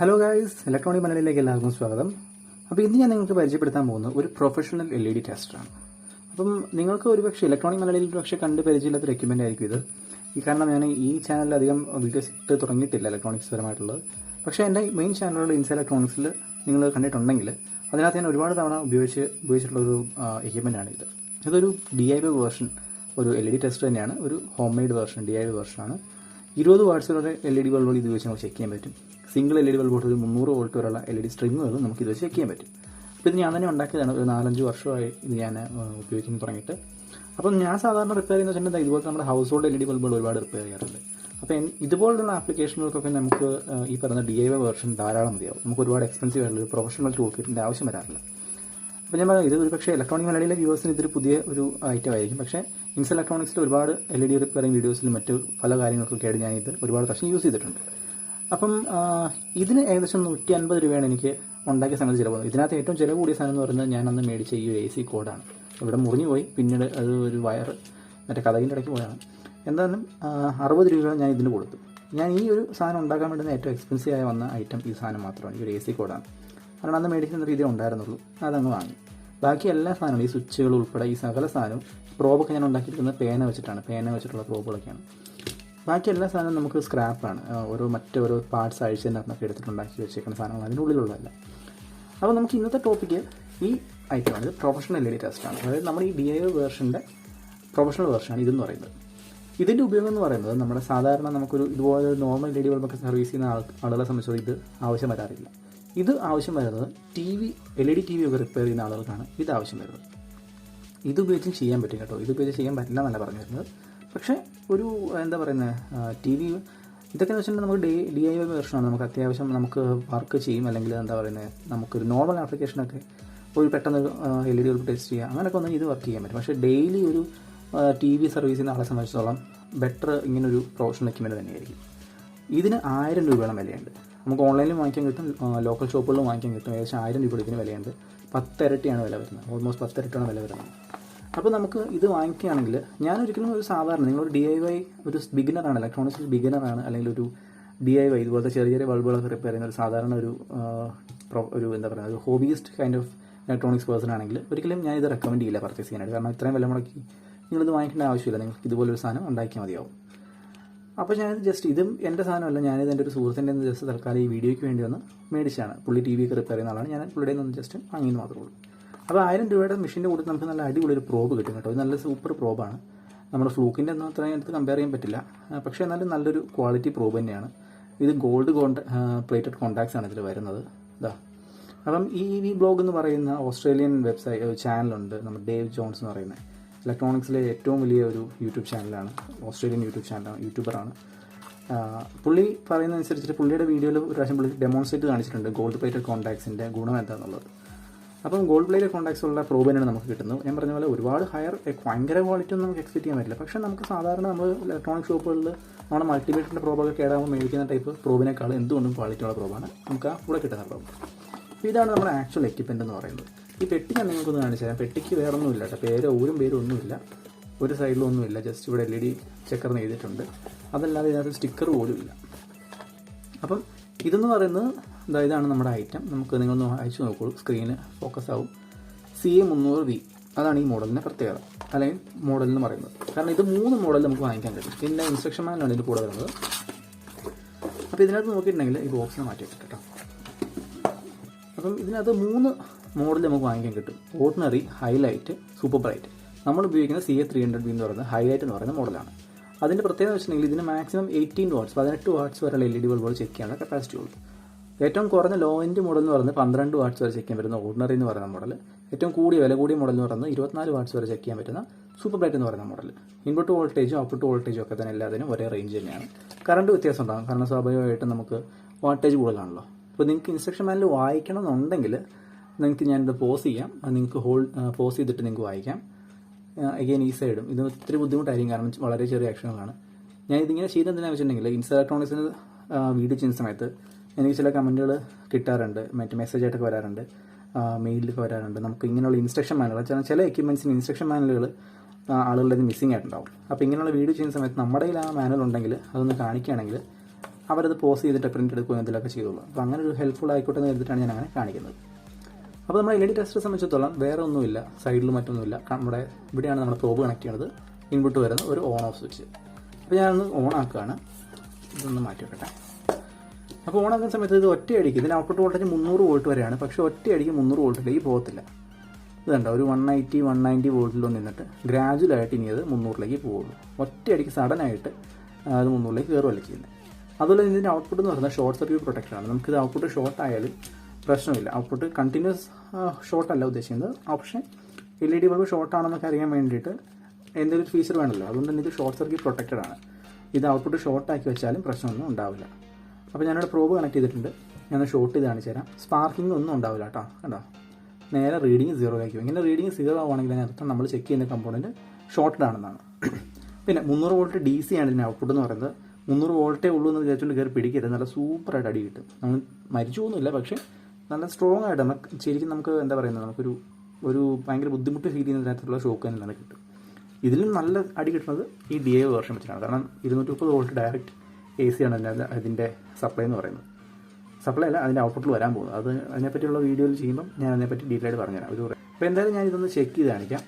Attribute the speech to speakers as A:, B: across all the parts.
A: Hello guys, electronic മലയാളിയിലേക്ക് എല്ലാവർക്കും സ്വാഗതം. അപ്പോൾ ഇന്ന് ഞാൻ നിങ്ങൾക്ക് പരിചയപ്പെടുത്താൻ പോകുന്നത് ഒരു പ്രൊഫഷണൽ LED ടെസ്റ്ററാണ്. അപ്പം നിങ്ങൾക്ക് ഒരുപക്ഷെ ഇലക്ട്രോണിക് മലയാളിയിൽ പക്ഷേ കണ്ട് പരിചയമില്ലാത്തൊരു എക്യുപ്മെൻ്റ് ആയിരിക്കും ഇത്. കാരണം ഞാൻ ഈ ചാനലിൽ അധികം വീഡിയോസ് ഇട്ട് തുടങ്ങിയിട്ടില്ല ഇലക്ട്രോണിക്സ് പരമായിട്ടുള്ളത്. പക്ഷേ എൻ്റെ മെയിൻ ചാനലുകൾ ഇൻസൈഡ് ഇലക്ട്രോണിക്സിൽ നിങ്ങൾ കണ്ടിട്ടുണ്ടെങ്കിൽ അതിനകത്ത് ഞാൻ ഒരുപാട് തവണ ഉപയോഗിച്ചിട്ടുള്ളൊരു എക്യുപ്മെൻ്റാണ് ഇത്. ഇതൊരു DIY വേർഷൻ, ഒരു LED ടെസ്റ്റർ തന്നെയാണ്. ഒരു home made version, DIY വേർഷനാണ്. 20 വാട്ട്സിലുള്ള LED ബൾബുകൾ ഇത് വെച്ച് നമുക്ക് ചെക്ക് ചെയ്യാൻ പറ്റും. സിംഗിൾ LED ബൾബ് ഒരു 300 വോൾട്ട് വരെയുള്ള LED സ്ട്രിങ്ങുകളും നമുക്ക് ഇത് വെച്ച് ചെക്ക് ചെയ്യാൻ പറ്റും. അപ്പോൾ ഇത് ഞാൻ തന്നെ ഉണ്ടാക്കിയതാണ്. ഒരു 4-5 വർഷമായി ഇത് ഞാൻ ഉപയോഗിക്കുന്നു തുടങ്ങിയിട്ട്. അപ്പം ഞാൻ സാധാരണ റിപ്പയർ ചെയ്യുന്ന വെച്ചിട്ടുണ്ടെങ്കിൽ ഇതുപോലത്തെ നമ്മുടെ ഹൗസ് ഹോൾഡ് LED ബൾബുകൾ ഒരുപാട് റിപ്പയർ ചെയ്യാറുണ്ട്. അപ്പോൾ ഇതുപോലുള്ള ആപ്ലിക്കേഷനുകൾക്കൊക്കെ നമുക്ക് ഈ പറയുന്ന DIY വേർഷൻ ധാരാളം മതിയാവും. നമുക്ക് ഒരുപാട് എക്സ്പെൻസീവ് ആയിട്ടുള്ള ഒരു പ്രൊഫഷണൽ ടൂൾ കിറ്റിൻ്റെ ആവശ്യം വരാറില്ല. അപ്പോൾ ഞാൻ പറയാം, ഇത് ഒരു പക്ഷേ ഇലക്ട്രോണിക് മലയാളിയിലെ വ്യൂവേഴ്സിന് ഇതൊരു പുതിയ ഒരു ഐറ്റം ആയിരിക്കും. പക്ഷേ ഇൻസൈഡ് ഇലക്ട്രോണിക്സിൽ ഒരുപാട് LED റിപ്പയറിംഗ് വീഡിയോസിലും മറ്റ് പല കാര്യങ്ങൾക്കൊക്കെ ആയിട്ട് ഞാനിത് ഒരുപാട് വർഷം യൂസ് ചെയ്തിട്ടുണ്ട്. അപ്പം ഇതിന് ഏകദേശം 150 രൂപയാണ് എനിക്ക് ഉണ്ടാക്കിയ സമയത്ത് ചിലവ്. ഇതിനകത്ത് ഏറ്റവും ചിലവ് കൂടിയ സാധനം എന്ന് പറയുന്നത് ഞാൻ അന്ന് മേടിച്ച ഈ ഒരു AC കോഡാണ്. ഇവിടെ മുറിഞ്ഞു പോയി, പിന്നീട് അത് ഒരു വയർ മറ്റേ കഥകിൻ്റെ ഇടയ്ക്ക് പോയാണ്. എന്തായാലും 60 രൂപ ഞാൻ ഇതിന് കൊടുത്തു. ഞാൻ ഈ ഒരു സാധനം ഉണ്ടാക്കാൻ വേണ്ടുന്ന ഏറ്റവും എക്സ്പെൻസീവ് ആയി വന്ന ഐറ്റം ഈ സാധനം മാത്രമാണ്, ഈ ഒരു AC കോഡാണ്. കാരണം അന്ന് മേടിക്കുന്ന രീതിയിൽ ഉണ്ടായിരുന്നുള്ളൂ, അതങ്ങ് വാങ്ങി. ബാക്കി എല്ലാ സാധനങ്ങളും, ഈ സ്വിച്ചുകൾ ഉൾപ്പെടെ ഈ സകല സാധനവും പ്രോബൊക്കെ ഞാൻ ഉണ്ടാക്കിയിരിക്കുന്നത് പേന വെച്ചിട്ടുള്ള പ്രോബുകളൊക്കെയാണ്. ബാക്കി എല്ലാ സാധനവും നമുക്ക് സ്ക്രാപ്പാണ്. മറ്റോരോ പാർട്സ് അഴിച്ചതിനകത്തൊക്കെ എടുത്തിട്ടുണ്ടാക്കി വെച്ചേക്കുന്ന സാധനങ്ങൾ അതിനുള്ളിലുള്ളതല്ല. അപ്പോൾ നമുക്ക് ഇന്നത്തെ ടോപ്പിക്ക് ഈ ഐറ്റമാണ്. ഇത് പ്രൊഫഷണൽ LED ടെസ്റ്റാണ്. അതായത് നമ്മുടെ ഈ DIY വേർഷൻ്റെ പ്രൊഫഷണൽ വേർഷനാണ് ഇതെന്ന് പറയുന്നത്. ഇതിൻ്റെ ഉപയോഗം എന്ന് പറയുന്നത് നമ്മുടെ സാധാരണ നമുക്കൊരു ഇതുപോലെ നോർമൽ LED ബൾബൊക്കെ സർവീസ് ചെയ്യുന്ന ആളുകളെ സംബന്ധിച്ചോളം ഇത് ആവശ്യം വരാറില്ല. ഇത് ആവശ്യം വരുന്നത് LED TV ഒക്കെ റിപ്പയർ ചെയ്യുന്ന ആളുകൾക്കാണ് ഇത് ആവശ്യം വരുന്നത്. ഇത് ഉപയോഗിച്ചും ചെയ്യാൻ പറ്റും കേട്ടോ. ഇത് ഉപയോഗിച്ച് ചെയ്യാൻ പറ്റില്ല എന്നല്ല പറഞ്ഞു വരുന്നത്. പക്ഷേ ഒരു എന്താ പറയുന്നത്, TV ഇതൊക്കെ എന്ന് വെച്ചിട്ടുണ്ടെങ്കിൽ നമുക്ക് DIY വേർഷനാണ്. നമുക്ക് അത്യാവശ്യം നമുക്ക് വർക്ക് ചെയ്യും, അല്ലെങ്കിൽ എന്താ പറയുന്നത്, നമുക്കൊരു നോർമൽ ആപ്ലിക്കേഷനൊക്കെ ഒരു പെട്ടെന്ന് LED ബൾബ് ടെസ്റ്റ് ചെയ്യുക, അങ്ങനെയൊക്കെ ഒന്നും ഇത് വർക്ക് ചെയ്യാൻ പറ്റും. പക്ഷേ ഡെയിലി ഒരു TV സർവീസ് ചെയ്യുന്ന ആളെ സംബന്ധിച്ചിടത്തോളം ബെറ്റർ ഇങ്ങനൊരു പ്രൊഫഷണൽ എക്യുപ്മെൻറ്റ് തന്നെയായിരിക്കും. ഇതിന് 1000 രൂപയോളം വിലയുണ്ട്. നമുക്ക് ഓൺലൈനിലും വാങ്ങിക്കാൻ കിട്ടും, ലോക്കൽ ഷോപ്പുകളിലും വാങ്ങിക്കാൻ കിട്ടും. ഏകദേശം 1000 രൂപ ഇതിന് വിലയുണ്ട്. 10 ഇരട്ടിയാണ് വില വരുന്നത്, ഓൾമോസ്റ്റ് 10 ഇരട്ടിയാണ് വില വരുന്നത്. അപ്പോൾ നമുക്ക് ഇത് വാങ്ങിക്കുകയാണെങ്കിൽ, ഞാനൊരിക്കലും ഒരു സാധാരണ നിങ്ങളൊരു DIY ഒരു ബിഗിനറാണ്, ഇലക്ട്രോണിക്സ് ബിഗിനറാണ്, അല്ലെങ്കിൽ ഒരു DIY ഇതുപോലത്തെ ചെറിയ ചെറിയ ബൾബുകളൊക്കെ റിപ്പയർ ചെയ്യുന്ന ഒരു സാധാരണ ഒരു എന്താ പറയുക, ഒരു ഹോബിയിസ്റ്റ് കൈൻഡ് ഓഫ് ഇലക്ട്രോണിക്സ് പേഴ്സൺ ആണെങ്കിൽ ഒരിക്കലും ഞാൻ ഇത് റെക്കമെൻഡ് ചെയ്യില്ല പർച്ചേസ് ചെയ്യാനായിട്ട്. കാരണം ഇത്രയും വില മുടക്കി നിങ്ങളിത് വാങ്ങിക്കേണ്ട ആവശ്യമില്ല. നിങ്ങൾക്ക് ഇതുപോലൊരു സാധനം ഉണ്ടാക്കിയാൽ മതിയാവും. അപ്പോൾ ഞാനിത് ജസ്റ്റ്, ഇതും എൻ്റെ സാധനമല്ല, ഞാനിത് എൻ്റെ ഒരു സുഹൃത്തിൻ്റെ നിന്ന് ജസ്റ്റ് തൽക്കാലം ഈ വീഡിയോയ്ക്ക് വേണ്ടി വന്ന് മേടിച്ചാണ്. പുള്ളി TV ഒക്കെ റിപ്പയർ ചെയ്യുന്ന ആളാണ്. ഞാൻ പുള്ളിയുടെ നിന്ന് ജസ്റ്റ് വാങ്ങിയെന്ന് മാത്രമേ ഉള്ളൂ. അപ്പോൾ 1000 രൂപയുടെ മെഷീൻ്റെ കൂടെ നമുക്ക് നല്ല അടിപൊളി ഒരു പ്രോബ് കിട്ടും കേട്ടോ. ഇത് നല്ല സൂപ്പർ പ്രോബാണ്. നമ്മുടെ ഫ്ലൂക്കിൻ്റെ ഒന്നും അത്രയും എടുത്ത് കമ്പയർ ചെയ്യാൻ പറ്റില്ല. പക്ഷേ എന്നാലും നല്ലൊരു ക്വാളിറ്റി പ്രോബ് തന്നെയാണ്. ഇത് ഗോൾഡ് പ്ലേറ്റഡ് കോൺടാക്ട്സ് ആണ് ഇതിൽ വരുന്നത്. ഇതാ. അപ്പം ഈ ബ്ലോഗ് എന്ന് പറയുന്ന ഓസ്ട്രേലിയൻ ചാനലുണ്ട്, നമ്മുടെ ഡേവ് ജോൺസ് എന്ന് പറയുന്നത്. ഇലക്ട്രോണിക്സിലെ ഏറ്റവും വലിയ ഒരു യൂട്യൂബ് ചാനലാണ്, ഓസ്ട്രേലിയൻ യൂട്യൂബറാണ്. പുള്ളി പറയുന്നതനുസരിച്ചിട്ട് പുള്ളിയുടെ വീഡിയോയിൽ ഒരു പ്രാവശ്യം പുള്ളി ഡെമോൺസ്ട്രേറ്റ് കാണിച്ചിട്ടുണ്ട് ഗോൾഡ് പ്ലേറ്റഡ് കോൺടാക്ട്സിൻ്റെ ഗുണം എന്താണെന്നുള്ളത്. അപ്പം ഗോൾഡ് പ്ലേറ്റഡ് കോൺടാക്ട്സ് ഉള്ള പ്രോബ് തന്നെയാണ് നമുക്ക് കിട്ടുന്നത്. ഞാൻ പറഞ്ഞ പോലെ ഒരുപാട് ഭയങ്കര ക്വാളിറ്റി ഒന്നും നമുക്ക് എക്സ്പെക്ട് ചെയ്യാൻ പറ്റില്ല. പക്ഷേ നമുക്ക് സാധാരണ നമ്മൾ ഇലക്ട്രോണിക് ഷോപ്പുകളിൽ നമ്മുടെ മൾട്ടിമീറ്ററിൻ്റെ പ്രോബൊക്കെ കേടാകുമ്പോൾ മേടിക്കുന്ന ടൈപ്പ് പ്രോബിനേക്കാൾ എന്തുകൊണ്ടും ക്വാളിറ്റിയുള്ള പ്രോബാണ് നമുക്ക് ആ കൂടെ കിട്ടുന്ന പ്രോബ്. അപ്പോൾ ഇതാണ് നമ്മുടെ ആക്ച്വൽ എക്യുപ്മെൻ്റ് എന്ന് പറയുന്നത്. ഈ പെട്ടി ഞാൻ നിങ്ങൾക്കൊന്ന് കാണിച്ചു തരാം. പെട്ടിക്ക് വേറെ ഒന്നുമില്ല കേട്ടോ, പേരും ഒന്നുമില്ല, ഒരു സൈഡിലൊന്നുമില്ല. ജസ്റ്റ് ഇവിടെ LED ചെക്കർന്ന് എഴുതിയിട്ടുണ്ട്. അതല്ലാതെ ഇതിനകത്ത് സ്റ്റിക്കർ പോലും ഇല്ല. അപ്പം ഇതെന്ന് പറയുന്നത് ഇതാണ് നമ്മുടെ ഐറ്റം. നിങ്ങളൊന്ന് അയച്ചു നോക്കൂ, സ്ക്രീന് ഫോക്കസ് ആവും. CA300V അതാണ് ഈ മോഡലിൻ്റെ പ്രത്യേകത, അല്ലെങ്കിൽ മോഡൽ എന്ന് പറയുന്നത്. കാരണം ഇത് 3 മോഡൽ നമുക്ക് വാങ്ങിക്കാൻ കഴിയും. ഇതിൻ്റെ ഇൻസ്ട്രക്ഷൻ മാനുവലാണ് ഇതിൻ്റെ കൂടെ വരുന്നത്. അപ്പോൾ ഇതിനകത്ത് നോക്കിയിട്ടുണ്ടെങ്കിൽ ഈ ബോക്സിനെ മാറ്റി വെച്ചിട്ട് കേട്ടോ. അപ്പം ഇതിനകത്ത് 3 മോഡൽ നമുക്ക് വാങ്ങിക്കാൻ കിട്ടും. Ordinary, highlight, super bright. നമ്മൾ ഉപയോഗിക്കുന്ന CA300V എന്ന് പറയുന്നത് ഹൈലൈറ്റ് എന്ന് പറയുന്ന മോഡലാണ്. അതിൻ്റെ പ്രത്യേകത വെച്ചിട്ടുണ്ടെങ്കിൽ ഇതിന് മാക്സിമം 18 വാട്ട്സ് വരെയുള്ള LED ബൾബുകൾ ചെക്ക് ചെയ്യാനുള്ള കപ്പാസിറ്റി ഉള്ളൂ. ഏറ്റവും കുറഞ്ഞ ലോ എൻഡ് മോഡൽ എന്ന് പറയുന്നത് 12 വാട്ട്സ് വരെ ചെക്ക് ചെയ്യാൻ പറ്റുന്ന ഓർഡിനറി എന്ന് പറയുന്ന മോഡൽ. ഏറ്റവും വില കൂടിയ മോഡൽ എന്ന് പറയുന്നത് 24 വാട്ട്സ് വരെ ചെക്ക് ചെയ്യാൻ പറ്റുന്ന സൂപ്പർ ബ്രൈറ്റ് എന്ന് പറയുന്ന മോഡൽ. ഇൻപുട്ട് വോൾട്ടേജും ഔട്ട്പുട്ട് വോൾട്ടേജും ഒക്കെ തന്നെ എല്ലാത്തിനും ഒരേ റേഞ്ച് തന്നെയാണ്. കറണ്ട് വ്യത്യാസം ഉണ്ടാകും, കാരണം സ്വാഭാവികമായിട്ടും നമുക്ക് വാട്ടേജ് കൂടുതലാണല്ലോ. അപ്പോൾ നിങ്ങൾക്ക് ഇൻസ്ട്രക്ഷൻ മാനുവൽ വായിക്കണം എന്നുണ്ടെങ്കിൽ നിങ്ങൾക്ക് ഞാനിത് പോസ് ചെയ്യാം. നിങ്ങൾക്ക് പോസ് ചെയ്തിട്ട് നിങ്ങൾക്ക് വായിക്കാം. അഗെയിൻ ഈ സൈഡും ഇത് ഒത്തിരി ബുദ്ധിമുട്ടായിരിക്കും, കാരണം വളരെ ചെറിയ അക്ഷരങ്ങളാണ്. ഞാൻ ഇതിങ്ങനെ ചെയ്തെന്തിനാണെന്ന് വെച്ചിട്ടുണ്ടെങ്കിൽ ഇൻസൈഡ് ഇലക്ട്രോണിക്സിന് വീഡിയോ ചെയ്യുന്ന സമയത്ത് എനിക്ക് ചില കമൻറ്റുകൾ കിട്ടാറുണ്ട്, മെസ്സേജായിട്ടൊക്കെ വരാറുണ്ട്, മെയിലൊക്കെ വരാറുണ്ട്. നമുക്ക് ഇങ്ങനെയുള്ള ഇൻസ്ട്രക്ഷൻ മാനുവൽ, ചില എക്യുപ്മെൻറ്റ്സിന് ഇൻസ്ട്രക്ഷൻ മാനുവലുകൾ ആളുകളുടെ മിസ്സിംഗ് ആയിട്ടുണ്ടാവും. അപ്പോൾ ഇങ്ങനെയുള്ള വീഡിയോ ചെയ്യുന്ന സമയത്ത് നമ്മുടെ കയ്യിൽ ആ മാനുവൽ ഉണ്ടെങ്കിൽ അതൊന്ന് കാണിക്കുകയാണെങ്കിൽ അവരത് പോസ് ചെയ്തിട്ട് പ്രിൻ്റ് എടുക്കുകയോ എന്തെങ്കിലുമൊക്കെ ചെയ്തോളൂ. അപ്പോൾ അങ്ങനെ ഒരു ഹെൽപ്ഫുൾ ആയിക്കോട്ടെ എന്ന് കരുതിയിട്ടാണ് ഞാൻ അങ്ങനെ കാണിക്കുന്നത്. അപ്പോൾ നമ്മുടെ LED ടെസ്റ്ററെ സംബന്ധിച്ചിടത്തോളം വേറെ ഒന്നുമില്ല, സൈഡിൽ മറ്റൊന്നുമില്ല. നമ്മുടെ ഇവിടെയാണ് നമ്മുടെ പ്രോബ് കണക്ട് ചെയ്യുന്നത്, ഇൻപുട്ട് വരുന്ന ഒരു ഓൺ ഓഫ് സ്വിച്ച്. അപ്പോൾ ഞാനൊന്ന് ഓൺ ആക്കുകയാണ്. ഇതൊന്ന് മാറ്റി വെക്കട്ടെ. അപ്പോൾ ഓൺ ആക്കുന്ന സമയത്ത് ഇത് ഒറ്റയടിക്ക് ഇതിന് ഔട്ട്പുട്ട് വോൾട്ടേജ് 300 വോൾട്ട് വരെയാണ്. പക്ഷേ ഒറ്റയടിക്ക് 300 വോൾട്ടിലേക്ക് പോകത്തില്ല. ഇത് കണ്ടോ, ഒരു 180-190 വോൾട്ടിലോ നിന്നിട്ട് ഗ്രാജുവലായിട്ട് ഇനി അത് 300ലേക്ക് പോകുള്ളൂ. ഒറ്റയടിക്ക് സഡനായിട്ട് അത് 300ലേക്ക് കയറുമല്ല ചെയ്യുന്നത്. അതുപോലെ ഇതിൻ്റെ ഔട്ട്പുട്ട് എന്ന് പറയുന്നത് ഷോർട്ട് സർക്യൂട്ട് പ്രൊട്ടക്ടറാണ്. നമുക്കിത് ഔട്ട്പുട്ട് ഷോർട്ട് ആയാലും പ്രശ്നമില്ല. ഔട്ട്പുട്ട് കണ്ടിന്യൂസ് ഷോർട്ടല്ല ഉദ്ദേശിക്കുന്നത്. ഓപ്ഷൻ LED ബൾബ് ഷോർട്ടാണെന്നൊക്കെ അറിയാൻ വേണ്ടിയിട്ട് എന്തെങ്കിലും ഒരു ഫീച്ചർ വേണമല്ലോ. അതുകൊണ്ട് തന്നെ ഇത് ഷോർട്ട് സർക്യൂട്ട് പ്രൊട്ടക്റ്റഡ് ആണ്. ഇത് ഔട്ട്പുട്ട് ഷോർട്ടാക്കി വെച്ചാലും പ്രശ്നമൊന്നും ഉണ്ടാവില്ല. അപ്പോൾ ഞാനിവിടെ പ്രോബ് കണക്ട് ചെയ്തിട്ടുണ്ട്. ഞാൻ ഷോർട്ട് ചെയ്ത് കാണിച്ചു തരാം. സ്പാർക്കിംഗ് ഒന്നും ഉണ്ടാവില്ല കേട്ടോ. കണ്ടോ, നേരെ റീഡിങ് 0 ആയിരിക്കും. ഇങ്ങനെ റീഡിങ് 0 ആവുകയാണെങ്കിൽ അതിനർത്ഥം നമ്മൾ ചെക്ക് ചെയ്യുന്ന കമ്പോണൻറ്റ് ഷോർട്ടഡ് ആണെന്നാണ്. പിന്നെ 300 വോൾട്ട് DC ആണ് ഇതിൻ്റെ ഔട്ട്പുട്ട് എന്ന് പറയുന്നത്. 300 വോൾട്ടേ ഉള്ളൂ എന്ന് വിചാരിച്ചുകൊണ്ട് കയറി പിടിക്കരുത്. നല്ല സൂപ്പറായിട്ട് അടി കിട്ടും. നമ്മൾ മരിച്ചു പോകുന്നില്ല, പക്ഷേ നല്ല സ്ട്രോങ് ആയിട്ട് ശരിക്കും നമുക്ക് എന്താ പറയുന്നത്, നമുക്കൊരു ഭയങ്കര ബുദ്ധിമുട്ട് ഫീൽ ചെയ്യുന്ന തരത്തിലുള്ള ഷോക്ക് തന്നെ നല്ല കിട്ടും. ഇതിലും നല്ല അടി കിട്ടുന്നത് ഈ DA വേർഷൻ വെച്ചിട്ടാണ്. കാരണം 230 വോൾട്ട് ഡയറക്റ്റ് AC ആണ് അതിൻ്റെ സപ്ലൈ എന്ന് പറയുന്നത്. സപ്ലൈ അല്ല, അതിൻ്റെ ഔട്ട്പുട്ടിൽ വരാൻ പോകുന്നത്. അതിനെപ്പറ്റിയുള്ള വീഡിയോയിൽ ചെയ്യുമ്പം ഞാൻ അതിനെപ്പറ്റി ഡീറ്റെയിൽ ആയിട്ട് പറഞ്ഞുതരാം. അപ്പോൾ എന്തായാലും ഞാൻ ഇതൊന്ന് ചെക്ക് ചെയ്ത് കാണിക്കാം.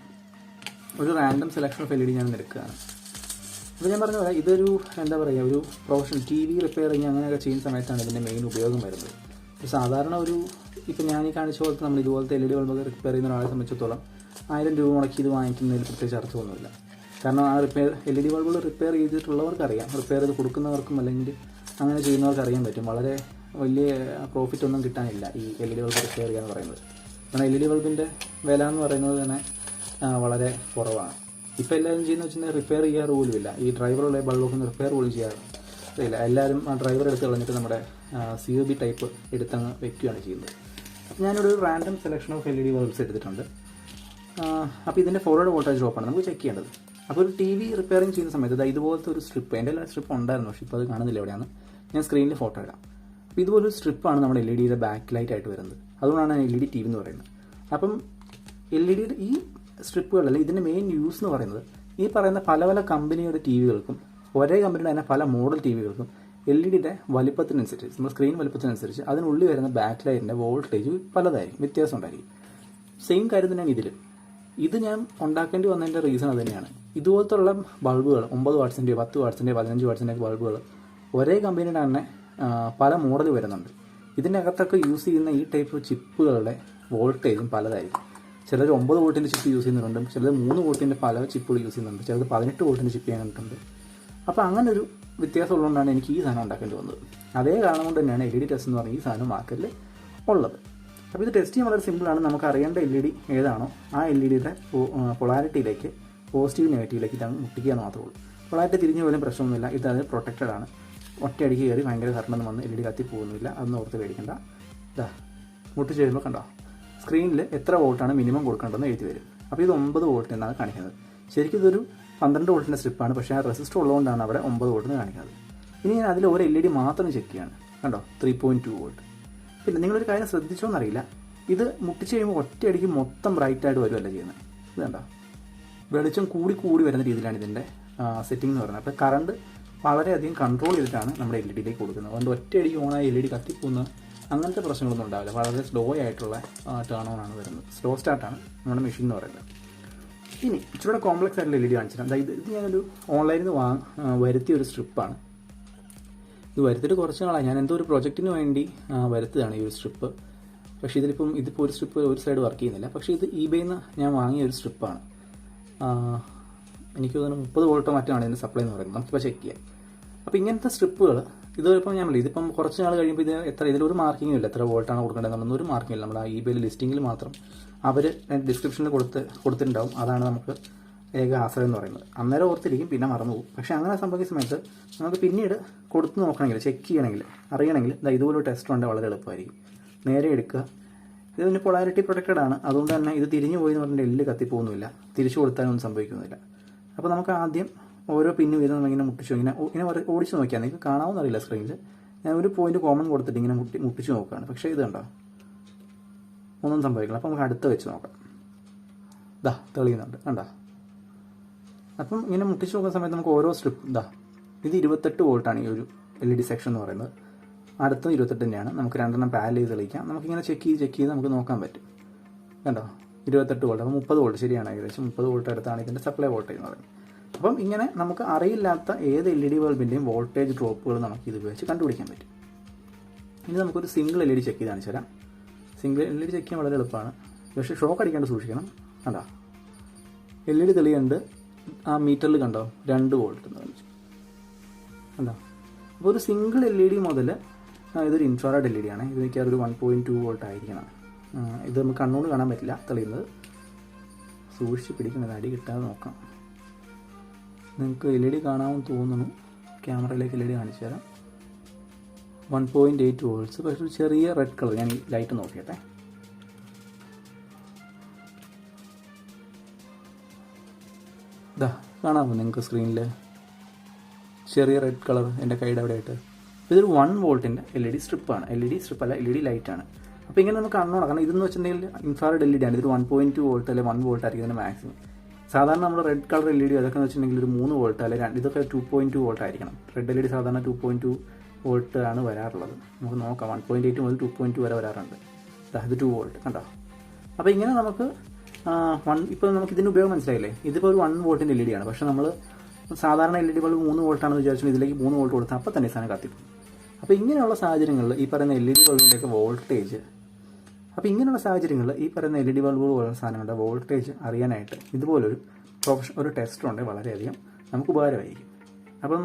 A: ഒരു റാൻഡം സെലക്ഷൻ ഓഫ് LED ഞാൻ എടുക്കുകയാണ്. അപ്പോൾ ഞാൻ പറഞ്ഞ പോലെ ഇതൊരു എന്താ പറയുക, ഒരു പ്രൊഫഷണൽ TV റിപ്പയറിങ് അങ്ങനെയൊക്കെ ചെയ്യുന്ന സമയത്താണ് ഇതിൻ്റെ മെയിൻ ഉപയോഗം വരുന്നത്. സാധാരണ ഇപ്പം ഞാൻ ഈ കാണിച്ച പോലത്തെ നമ്മൾ ഇതുപോലത്തെ LED ബൾബൊക്കെ റിപ്പയർ ചെയ്യുന്ന ഒരാളെ സംബന്ധിച്ചിടത്തോളം 1000 രൂപ മുടക്കി ഇത് വാങ്ങിക്കുന്നതിൽ പ്രത്യേകിച്ച് അർത്ഥമൊന്നുമില്ല. കാരണം ആ LED ബൾബുകൾ റിപ്പയർ ചെയ്തിട്ടുള്ളവർക്കറിയാം, റിപ്പയർ ചെയ്ത് കൊടുക്കുന്നവർക്കും അല്ലെങ്കിൽ അങ്ങനെ ചെയ്യുന്നവർക്ക് അറിയാൻ പറ്റും. വളരെ വലിയ പ്രോഫിറ്റ് ഒന്നും കിട്ടാനില്ല ഈ LED ബൾബ് റിപ്പയർ ചെയ്യുക എന്ന് പറയുന്നത്. കാരണം LED ബൾബിൻ്റെ വില എന്ന് പറയുന്നത് തന്നെ വളരെ കുറവാണ്. ഇപ്പോൾ എല്ലാവരും ചെയ്യുന്ന വെച്ചാൽ റിപ്പയർ ചെയ്യാറ് പോലും ഇല്ല. ഈ ഡ്രൈവറുള്ള ബൾബൊക്കെ റിപ്പയർ പോലും ചെയ്യാറില്ല. എല്ലാവരും ആ ഡ്രൈവർ എടുത്ത് കളഞ്ഞിട്ട് നമ്മുടെ COB ടൈപ്പ് എടുത്തങ്ങ് വെക്കുകയാണ് ചെയ്യുന്നത്. അപ്പോൾ ഞാനിവിടെ ഒരു random selection of LED bulbs എടുത്തിട്ടുണ്ട്. അപ്പോൾ ഇതിൻ്റെ ഫോർവേഡ് വോൾട്ടേജ് ഡ്രോപ്പാണ് നമുക്ക് ചെക്ക് ചെയ്യേണ്ടത്. അപ്പോൾ ഒരു TV റിപ്പയറിങ് ചെയ്യുന്ന സമയത്ത് ഇതുപോലത്തെ ഒരു സ്ട്രിപ്പ്, എൻ്റെ എല്ലാ സ്ട്രിപ്പ് ഉണ്ടായിരുന്നു, പക്ഷേ ഇപ്പോൾ അത് കാണുന്നില്ല എവിടെയാണ്. ഞാൻ സ്ക്രീനിൽ ഫോട്ടോ ഇടാം. അപ്പോൾ ഇതുപോലൊരു സ്ട്രിപ്പാണ് നമ്മുടെ LEDയുടെ ബാക്ക് ലൈറ്റ് ആയിട്ട് വരുന്നത്. അതുകൊണ്ടാണ് LED TV എന്ന് പറയുന്നത്. അപ്പം LED ഈ സ്ട്രിപ്പുകളല്ല, ഇതിൻ്റെ മെയിൻ യൂസ് എന്ന് പറയുന്നത് ഈ പറയുന്ന പല പല കമ്പനിയുടെ TVകൾക്കും ഒരേ കമ്പനിയുടെ തന്നെ പല മോഡൽ TVകൾക്കും LEDയുടെ വലിപ്പത്തിനനുസരിച്ച്, നമ്മുടെ സ്ക്രീൻ വലിപ്പത്തിനനുസരിച്ച് അതിനുള്ളിൽ വരുന്ന ബാക്ക് ലൈറ്റിൻ്റെ വോൾട്ടേജ് പലതായിരിക്കും, വ്യത്യാസം ഉണ്ടായിരിക്കും. സെയിം കാര്യം തന്നെയാണ് ഇതിൽ. ഇത് ഞാൻ ഉണ്ടാക്കേണ്ടി വന്നതിൻ്റെ റീസൺ അത് തന്നെയാണ്. ഇതുപോലത്തുള്ള ബൾബുകൾ 9 വാട്ട്സിൻ്റെയോ 10 വാട്ട്സിൻ്റെയോ 15 വാട്ട്സിൻ്റെ ബൾബുകൾ ഒരേ കമ്പനിയുടെ തന്നെ പല മോഡൽ വരുന്നുണ്ട്. ഇതിൻ്റെ അകത്തൊക്കെ യൂസ് ചെയ്യുന്ന ഈ ടൈപ്പ് ചിപ്പുകളുടെ വോൾട്ടേജും പലതായിരിക്കും. ചിലർ 9 വോൾട്ടിൻ്റെ ചിപ്പ് യൂസ് ചെയ്യുന്നുണ്ട്, ചിലർ 3 വോൾട്ടിൻ്റെ പല ചിപ്പുകൾ യൂസ് ചെയ്യുന്നുണ്ട്, ചിലർ 18 വോൾട്ടിൻ്റെ ചിപ്പ് ചെയ്യാനുണ്ട്. അപ്പോൾ അങ്ങനെ ഒരു വ്യത്യാസം ഉള്ളതുകൊണ്ടാണ് എനിക്ക് ഈ സാധനം ഉണ്ടാക്കേണ്ടി വന്നത്. അതേ കാരണം കൊണ്ട് തന്നെയാണ് LED ടെസ്റ്റ് എന്ന് പറഞ്ഞ ഈ സാധനം മാർക്കറ്റിൽ ഉള്ളത്. അപ്പോൾ ഇത് ടെസ്റ്റ് ചെയ്യാൻ വളരെ സിമ്പിളാണ്. നമുക്ക് അറിയേണ്ട LED ഏതാണോ ആ LEDയുടെ പൊളാരിറ്റിയിലേക്ക്, പോസിറ്റീവ് നെഗറ്റീവിലേക്ക് ഇത് മുട്ടിക്കുക എന്ന് മാത്രമേ ഉള്ളൂ. പൊളാരിറ്റി തിരിഞ്ഞു പോലും പ്രശ്നമൊന്നുമില്ല. ഇത് അത് പ്രൊട്ടക്റ്റഡ് ആണ്. ഒറ്റയടിക്ക് കയറി ഭയങ്കര കറണ്ടൊന്നും വന്ന് LED കത്തി പോകുന്നില്ല. അതൊന്നും ഓർത്ത് പേടിക്കണ്ട. ഇതാ മുട്ടിച്ച് കഴിയുമ്പോൾ കണ്ടോ, സ്ക്രീനിൽ എത്ര വോൾട്ടാണ് മിനിമം കൊടുക്കേണ്ടതെന്ന് എഴുതി വരും. അപ്പോൾ ഇത് 9 വോൾട്ട് എന്നാണ് കാണിക്കുന്നത്. ശരിക്കും ഇതൊരു 12 വോൾട്ടിൻ്റെ സ്ട്രിപ്പാണ്, പക്ഷേ ആ റെസിസ്റ്റർ ഉള്ളതുകൊണ്ടാണ് അവിടെ 9 വോൾട്ട് കാണിക്കുന്നത്. ഇനി ഞാൻ അതിൽ ഒരു LED മാത്രം ചെക്ക് ചെയ്യാണ്. കണ്ടോ, 3.2 വോൾട്ട്. പിന്നെ നിങ്ങളൊരു കാര്യം ശ്രദ്ധിച്ചോന്നറിയില്ല, ഇത് മുട്ടിച്ച് കഴിയുമ്പോൾ ഒറ്റയടിക്ക് മൊത്തം ബ്രൈറ്റായിട്ട് വരുമല്ല ചെയ്യുന്നത്. ഇത് കണ്ടോ, വെളിച്ചം കൂടി വരുന്ന രീതിയിലാണ് ഇതിൻ്റെ സെറ്റിംഗ് എന്ന് പറയുന്നത്. അപ്പോൾ കറണ്ട് വളരെയധികം കൺട്രോൾ ചെയ്തിട്ടാണ് നമ്മുടെ LEDയിലേക്ക് കൊടുക്കുന്നത്. അതുകൊണ്ട് ഒറ്റയടിക്ക് ഓണായി LED കത്തിപ്പോകുന്ന അങ്ങനത്തെ പ്രശ്നങ്ങളൊന്നും ഉണ്ടാവില്ല. വളരെ സ്ലോ ആയിട്ടുള്ള ടേൺ ഓൺ ആണ് വരുന്നത്. സ്ലോ സ്റ്റാർട്ടാണ് നമ്മുടെ മെഷീൻ എന്ന് പറയുന്നത്. ഇനി ഇച്ചിരി കോംപ്ലക്സ് ആയിട്ടുള്ള LED കാണിച്ചിട്ടുണ്ട്. അതായത് ഇത് ഞാനൊരു ഓൺലൈനിൽ നിന്ന് വരുത്തിയ ഒരു സ്ട്രിപ്പാണ്. ഇത് വരുത്തിയിട്ട് കുറച്ച് നാളായി. ഞാൻ എന്തോ ഒരു പ്രൊജക്റ്റിന് വേണ്ടി വരുത്തതാണ് ഈ ഒരു സ്ട്രിപ്പ്. പക്ഷേ ഇതിപ്പോൾ ഒരു സ്ട്രിപ്പ് ഒരു സൈഡ് വർക്ക് ചെയ്യുന്നില്ല. പക്ഷേ ഇത് eBayയിൽ നിന്ന് ഞാൻ വാങ്ങിയ ഒരു സ്ട്രിപ്പാണ്. എനിക്ക് തോന്നുന്നു 30 വോൾട്ടോ മറ്റാണ് ഇതിൻ്റെ സപ്ലൈ എന്ന് പറയുന്നത്. നമുക്കിപ്പോൾ ചെക്ക് ചെയ്യാം. അപ്പോൾ ഇങ്ങനത്തെ സ്ട്രിപ്പുകൾ ഇതിപ്പം ഇതിപ്പം കുറച്ച് നാൾ കഴിയുമ്പോൾ ഇതിലൊരു മാർക്കിങ്ങും ഇല്ല, എത്ര വോൾട്ടാണ് കൊടുക്കേണ്ടതെന്നുള്ളൊന്നും ഒരു മാർക്കിംഗ് ഇല്ല. നമ്മുടെ eBayയിൽ ലിസ്റ്റിങ്ങിൽ മാത്രം അവർ ഡിസ്ക്രിപ്ഷനിൽ കൊടുത്തിട്ടുണ്ടാവും. അതാണ് നമുക്ക് ഏക ആശ്രയം എന്ന് പറയുന്നത്. അന്നേരം ഓർത്തിരിക്കും, പിന്നെ മറന്നു പോകും. പക്ഷേ അങ്ങനെ സംഭവിക്കുന്ന സമയത്ത് നമുക്ക് പിന്നീട് കൊടുത്ത് നോക്കണമെങ്കിൽ, ചെക്ക് ചെയ്യണമെങ്കിൽ, അറിയണമെങ്കിൽ ഇതുപോലൊരു ടെസ്റ്റ് ഉണ്ട്, വളരെ എളുപ്പമായിരിക്കും. നേരെ എടുക്കുക. ഇതിന് പൊളാരിറ്റി പ്രൊട്ടക്റ്റഡ് ആണ്. അതുകൊണ്ട് തന്നെ ഇത് തിരിഞ്ഞു പോയി എന്ന് പറഞ്ഞാൽ എല്ല് കത്തിപ്പോകുന്നില്ല, തിരിച്ചു കൊടുത്താലൊന്നും സംഭവിക്കുന്നില്ല. അപ്പോൾ നമുക്ക് ആദ്യം ഓരോ പിന്നും ഇത് നമ്മളിങ്ങനെ മുട്ടിച്ചു ഇങ്ങനെ ഓടിച്ച് നോക്കിയാൽ നിങ്ങൾക്ക് കാണാവുന്നറിയില്ല സ്ക്രീനിൽ. ഞാൻ ഒരു പോയിന്റ് കോമൺ കൊടുത്തിട്ട് ഇങ്ങനെ മുട്ടിച്ച് നോക്കുകയാണ്. പക്ഷേ ഇത് കണ്ടോ, ഒന്നും സംഭവിക്കില്ല. അപ്പോൾ നമുക്ക് അടുത്ത് വെച്ച് നോക്കാം. തെളിയുന്നുണ്ട് കണ്ടോ. അപ്പം ഇങ്ങനെ മുട്ടിച്ച് നോക്കുന്ന സമയത്ത് നമുക്ക് ഓരോ സ്ട്രിപ്പ് ഇത് 28 വോൾട്ടാണ് ഈ ഒരു LED സെക്ഷൻ എന്ന് പറയുന്നത്. അടുത്തും 28 തന്നെയാണ്. നമുക്ക് 2 പാരലൽ ചെയ്ത് തെളിയിക്കാം. നമുക്കിങ്ങനെ ചെക്ക് ചെയ്ത് നമുക്ക് നോക്കാൻ പറ്റും. കണ്ടോ, 28 വോൾട്ട്. അപ്പോൾ 30 വോൾട്ട് ശരിയാണ്, ഏകദേശം 30 വോൾട്ട് അടുത്താണ് ഇതിൻ്റെ സപ്ലൈ വോൾട്ടേജ് എന്ന് പറയുന്നത്. അപ്പം ഇങ്ങനെ നമുക്ക് അറിയില്ലാത്ത ഏത് LED ബൾബിൻ്റെയും വോൾട്ടേജ് ഡ്രോപ്പുകൾ നമുക്ക് ഇത് ഉപയോഗിച്ച് കണ്ടുപിടിക്കാൻ പറ്റും. ഇനി നമുക്കൊരു സിംഗിൾ LED ചെക്ക് ചെയ്ത് കാണിച്ചു തരാം. സിംഗിൾ LED ചെക്ക് ചെയ്യാൻ വളരെ എളുപ്പമാണ്, പക്ഷേ ഷോക്ക് അടിക്കാണ്ട് സൂക്ഷിക്കണം. കണ്ടോ, LED തെളിയുണ്ട്. ആ മീറ്ററിൽ കണ്ടോ 2 വോൾട്ട് എന്ന് കാണിച്ചു. കണ്ടോ, അപ്പോൾ ഒരു സിംഗിൾ LED മുതൽ ഇതൊരു ഇൻഫ്രാറെഡ് LED ആണ്. ഇത് മിക്കവാറും ഒരു 1.2 വോൾട്ട് ആയിരിക്കണം. ഇത് നമുക്ക് കണ്ണുകൊണ്ട് കാണാൻ പറ്റില്ല തെളിയുന്നത്. സൂക്ഷിച്ച് പിടിക്കുന്നത്, അടി കിട്ടാതെ നോക്കാം. നിങ്ങൾക്ക് LED കാണാമെന്ന് തോന്നുന്നു. ക്യാമറയിലേക്ക് LED കാണിച്ചു തരാം. 1.8 വോൾട്ട്സ്, പക്ഷേ ഒരു ചെറിയ റെഡ് കളർ. ഞാൻ ഈ ലൈറ്റ് നോക്കിയട്ടെ. ഇതാ കാണാമോ നിങ്ങൾക്ക് സ്ക്രീനിൽ ചെറിയ റെഡ് കളർ എൻ്റെ കൈയുടെ അവിടെ ആയിട്ട്. ഇതൊരു 1 വോൾട്ടിൻ്റെ LED സ്ട്രിപ്പാണ്. LED സ്ട്രിപ്പല്ല, LED ലൈറ്റാണ്. അപ്പോൾ ഇങ്ങനെ നമുക്ക് കണ്ണോണം. കാരണം ഇതെന്ന് വെച്ചിട്ടുണ്ടെങ്കിൽ ഇൻഫ്രാറെഡ് LED ആണ്. ഇതൊരു 1.2 വോൾട്ട് അല്ലെങ്കിൽ 1 വോൾട്ട് ആയിരിക്കും ഇതിൻ്റെ മാക്സിമം. സാധാരണ നമ്മൾ റെഡ് കളർ LED അതൊക്കെ എന്ന് വെച്ചിട്ടുണ്ടെങ്കിൽ ഒരു 3 വോൾട്ട് അല്ലെങ്കിൽ ഇതൊക്കെ 2.2 വോൾട്ട് ആയിരിക്കണം. റെഡ് LED സാധാരണ 2.2 വോൾട്ട് ആണ് വരാറുള്ളത്. നമുക്ക് നോക്കാം, 1.8 മുതൽ 2.2 വരെ വരാറുണ്ട്. ഇത് 2 വോൾട്ട് കണ്ടോ. അപ്പോൾ ഇങ്ങനെ നമുക്ക് ഇപ്പോൾ നമുക്ക് ഇതിൻ്റെ ഉപയോഗം മനസ്സിലായില്ലേ. ഇതിപ്പോൾ ഒരു 1 വോൾട്ടിൻ്റെ LED ആണ്. പക്ഷേ നമ്മൾ സാധാരണ LED ബൾബ് 3 വോൾട്ടാണെന്ന് വിചാരിച്ചാൽ ഇതിലേക്ക് 3 വോൾട്ട് കൊടുത്താൽ അപ്പോൾ തന്നെ സാധനം കത്തിപ്പോകും. അപ്പോൾ ഇങ്ങനെയുള്ള സാഹചര്യങ്ങളിൽ ഈ പറയുന്ന LED ബൾബിൻ്റെയൊക്കെ വോൾട്ടേജ് ഈ പറയുന്ന LED ബൾബുകൾ പോലുള്ള സാധനങ്ങളുടെ വോൾട്ടേജ് അറിയാനായിട്ട് ഇതുപോലൊരു ഒരു ടെസ്റ്റർ ഉണ്ടെങ്കിൽ വളരെയധികം നമുക്ക് ഉപകാരമായിരിക്കും. അപ്പം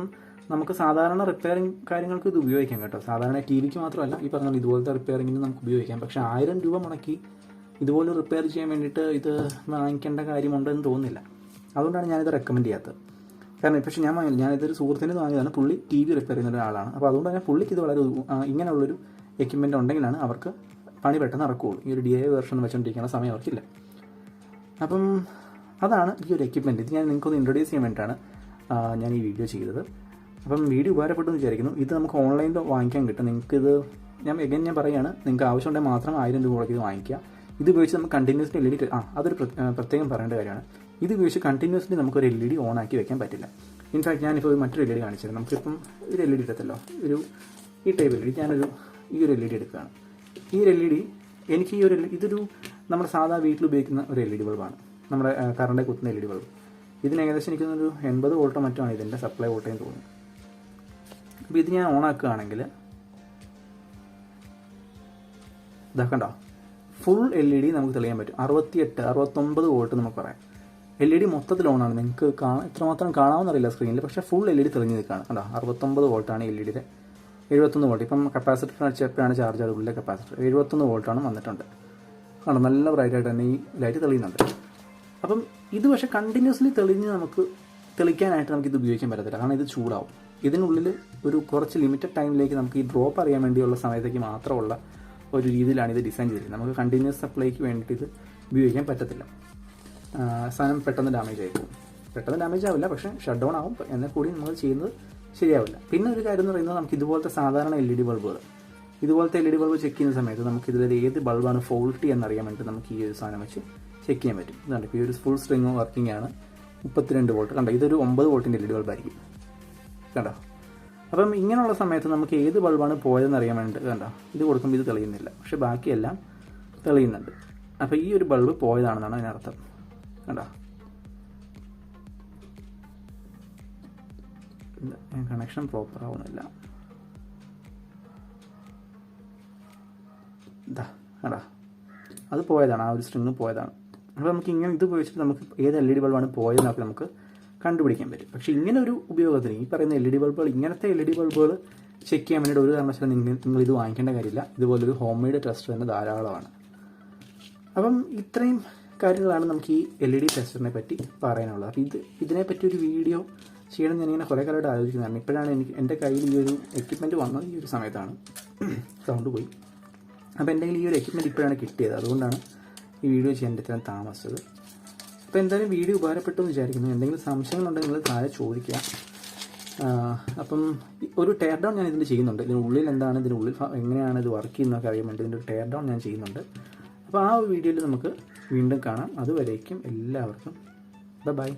A: നമുക്ക് സാധാരണ റിപ്പയറിങ് കാര്യങ്ങൾക്ക് ഇത് ഉപയോഗിക്കാം കേട്ടോ. സാധാരണ TVക്ക് മാത്രമല്ല, ഈ പറഞ്ഞ ഇതുപോലത്തെ റിപ്പയറിങ്ങിന് നമുക്ക് ഉപയോഗിക്കാം. പക്ഷേ 1000 രൂപ മുടക്കി ഇതുപോലെ റിപ്പയർ ചെയ്യാൻ വേണ്ടിയിട്ട് ഇത് വാങ്ങിക്കേണ്ട കാര്യമുണ്ടെന്ന് തോന്നുന്നില്ല. അതുകൊണ്ടാണ് ഞാനിത് റെക്കമെൻഡ് ചെയ്യാത്തത്. കാരണം പക്ഷേ ഞാനിതൊരു സുഹൃത്തിന് വാങ്ങിയതാണ്. പുള്ളി TV റിപ്പയർ ചെയ്യുന്ന ഒരാളാണ്. അപ്പോൾ അതുകൊണ്ട് തന്നെ പുള്ളിക്ക് ഇത് വളരെ ഇങ്ങനെയുള്ളൊരു എക്യുപ്മെൻറ്റ് ഉണ്ടെങ്കിലാണ് അവർക്ക് പണി പെട്ടെന്ന് നടക്കുകയുള്ളൂ. ഈ ഒരു DIY വെർഷൻ വെച്ചുകൊണ്ടിരിക്കുന്ന സമയം അവർക്കില്ല. അപ്പം അതാണ് ഈ ഒരു എക്യുപ്മെൻറ്റ്. ഇത് ഞാൻ നിങ്ങൾക്കൊന്ന് ഇൻട്രൊഡ്യൂസ് ചെയ്യാൻ വേണ്ടിയിട്ടാണ് ഞാൻ ഈ വീഡിയോ ചെയ്തത്. അപ്പം വീഡിയോ ഉപകാരപ്പെട്ടു എന്ന് വിചാരിക്കുന്നു. ഇത് നമുക്ക് ഓൺലൈനിൽ വാങ്ങിക്കാൻ കിട്ടും. നിങ്ങൾക്കിത് ഞാൻ പറയുകയാണ്, നിങ്ങൾക്ക് ആവശ്യമുണ്ടെങ്കിൽ മാത്രം 1000 രൂപ മുടക്കി ഇത് വാങ്ങിക്കുക. ഇത് ഉപയോഗിച്ച് നമുക്ക് കണ്ടിന്യൂസ്ലി LED അതൊരു പ്രത്യേകം പറയേണ്ട കാര്യമാണ്. ഇത് ഉപയോഗിച്ച് കണ്ടിന്യൂസ്ലി നമുക്കൊരു LED ഓൺ ആക്കി വെക്കാൻ പറ്റില്ല. ഇൻഫാക്ട് ഞാനിപ്പോൾ മറ്റൊരു LED കാണിച്ചത്. നമുക്കിപ്പം ഒരു LED എടുത്തല്ലോ, ഈ ടൈപ്പ് LED. ഈ ഒരു LED എടുക്കുകയാണ്. ഈ LED എനിക്ക് ഇതൊരു നമ്മുടെ സാധാ വീട്ടിൽ ഉപയോഗിക്കുന്ന ഒരു LED ബൾബാണ്. നമ്മുടെ കറണ്ട് കുത്തുന്ന LED ബൾബ്. ഇതിന് ഏകദേശം എനിക്കൊന്നൊരു 80 വോൾട്ടോ മറ്റാണ് ഇതിൻ്റെ സപ്ലൈ വോൾട്ടേന്ന് തോന്നുന്നു. അപ്പോൾ ഇത് ഞാൻ ഓണാക്കുകയാണെങ്കിൽ ഇതാക്കണ്ടോ, ഫുൾ LED നമുക്ക് തെളിയാൻ പറ്റും. 69 വോൾട്ട് നമുക്ക് പറയാം. LED മൊത്തത്തിൽ ഓണാണ്. നിങ്ങൾക്ക് എത്രമാത്രം കാണാമെന്നറിയില്ല സ്ക്രീനിൽ, പക്ഷേ ഫുൾ LED തെളിഞ്ഞ് നിൽക്കുകയാണ്. കണ്ടോ, 69 വോൾട്ടാണ് LEDയുടെ. 71 വോൾട്ട്. ഇപ്പം കപ്പാസിറ്റർ അടിച്ചപ്പോഴാണ് ചാർജ് ആയത് ഉള്ളിലെ കപ്പാസിറ്റർ. 71 വോൾട്ടാണ് വന്നിട്ടുണ്ട്. കണ്ടോ, നല്ല ബ്രൈറ്റായിട്ട് തന്നെ ഈ ലൈറ്റ് തെളിയുന്നുണ്ട്. അപ്പം ഇത് പക്ഷേ കണ്ടിന്യൂസ്ലി തെളിക്കാനായിട്ട് നമുക്കിത് ഉപയോഗിക്കാൻ പറ്റത്തില്ല. കാരണം ഇത് ചൂടാവും. ഇതിനുള്ളിൽ ഒരു കുറച്ച് ലിമിറ്റഡ് ടൈമിലേക്ക് നമുക്ക് ഈ ഡ്രോപ്പ് അറിയാൻ വേണ്ടിയുള്ള സമയത്തേക്ക് മാത്രമുള്ള ഒരു രീതിയിലാണ് ഇത് ഡിസൈൻ ചെയ്തിരിക്കുന്നത്. നമുക്ക് കണ്ടിന്യൂസ് സപ്ലൈക്ക് വേണ്ടിയിട്ട് ഇത് ഉപയോഗിക്കാൻ പറ്റത്തില്ല. സാധനം പെട്ടെന്ന് ഡാമേജ് ആയി പോകും. പെട്ടെന്ന് ഡാമേജ് ആവില്ല, പക്ഷേ ഷട്ട് ഡൗൺ ആവും. എന്നാൽ കൂടി നമ്മൾ ചെയ്യുന്നത് ശരിയാവില്ല. പിന്നെ ഒരു കാര്യം എന്ന് പറയുന്നത്, നമുക്ക് ഇതുപോലത്തെ സാധാരണ LED ബൾബുകൾ, ഇതുപോലത്തെ LED ബൾബ് ചെക്ക് ചെയ്യുന്ന സമയത്ത് നമുക്ക് ഇതിൽ ഏത് ബൾബാണ് ഫോൾട്ടി എന്നറിയാൻ വേണ്ടി നമുക്ക് ഈ ഒരു സാധനം വെച്ച് ചെക്ക് ചെയ്യാൻ പറ്റും. ഇതുണ്ട്, ഇപ്പോൾ ഈ ഒരു ഫുൾ സ്ട്രിങ് വർക്കിംഗ് ആണ്. 32 വോൾട്ട്. കണ്ടോ, ഇതൊരു 9 വോൾട്ടിൻ്റെ LED ബൾബായിരിക്കും. കണ്ടോ, അപ്പം ഇങ്ങനെയുള്ള സമയത്ത് നമുക്ക് ഏത് ബൾബാണ് പോയതെന്ന് അറിയാൻ വേണ്ടി കണ്ടോ, ഇത് കൊടുക്കുമ്പോൾ ഇത് തെളിയുന്നില്ല, പക്ഷേ ബാക്കിയെല്ലാം തെളിയുന്നുണ്ട്. അപ്പോൾ ഈ ഒരു ബൾബ് പോയതാണെന്നാണ് അതിനർത്ഥം. കണ്ടോ, കണക്ഷൻ പ്രോപ്പർ ആവുന്നില്ല. കണ്ടോ, അത് പോയതാണ്, ആ ഒരു സ്ട്രിങ് പോയതാണ്. അപ്പോൾ നമുക്ക് ഇങ്ങനെ ഇത് ഉപയോഗിച്ചിട്ട് നമുക്ക് ഏത് LED ബൾബാണ് പോയതെന്നൊക്കെ നമുക്ക് കണ്ടുപിടിക്കാൻ പറ്റും. പക്ഷേ ഇങ്ങനെ ഒരു ഉപയോഗത്തിന് ഈ പറയുന്ന LED ബൾബുകൾ, ഇങ്ങനത്തെ LED ബൾബുകൾ ചെക്ക് ചെയ്യാൻ വേണ്ടിയിട്ട് ഒരു കാരണവശാലും നിങ്ങൾ ഇത് വാങ്ങിക്കേണ്ട കാര്യമില്ല. ഇതുപോലൊരു ഹോം മെയ്ഡ് ടെസ്റ്റർ തന്നെ ധാരാളമാണ്. അപ്പം ഇത്രയും കാര്യങ്ങളാണ് നമുക്ക് ഈ LED ടെസ്റ്ററിനെ പറ്റി പറയാനുള്ളത്. അപ്പോൾ ഇതിനെപ്പറ്റി ഒരു വീഡിയോ ചെയ്യണം ഞാനിങ്ങനെ കുറേ കാലമായിട്ട് ആലോചിക്കുന്നതാണ്. ഇപ്പോഴാണ് എൻ്റെ കയ്യിൽ ഈ ഒരു എക്യുപ്മെൻറ്റ് വന്നത്. ഈ ഒരു സമയത്താണ് സൗണ്ട് പോയി. അപ്പോൾ എൻ്റെ കയ്യിൽ ഈ ഒരു എക്യുപ്മെൻറ്റ് ഇപ്പോഴാണ് കിട്ടിയത്. അതുകൊണ്ടാണ് ഈ വീഡിയോ ചെയ്യാൻ ഇത്രയും താമസിച്ചത്. അപ്പോൾ എന്തായാലും വീഡിയോ ഉപകാരപ്പെട്ടു എന്ന് വിചാരിക്കുന്നു. എന്തെങ്കിലും സംശയങ്ങളുണ്ടെങ്കിൽ നിങ്ങൾ താഴെ ചോദിക്കുക. അപ്പം ഒരു ടയർ ഡൗൺ ഞാൻ ഇതിൽ ചെയ്യുന്നുണ്ട്. ഇതിനുള്ളിൽ എന്താണ്, ഇതിനുള്ളിൽ എങ്ങനെയാണ് ഇത് വർക്ക് ചെയ്യുന്നതൊക്കെ അറിയാൻ വേണ്ടി ഇതിൻ്റെ ഒരു ടയർ ഡൗൺ ഞാൻ ചെയ്യുന്നുണ്ട്. അപ്പോൾ ആ വീഡിയോയിൽ നമുക്ക് വീണ്ടും കാണാം. അതുവരേക്കും എല്ലാവർക്കും ബൈ.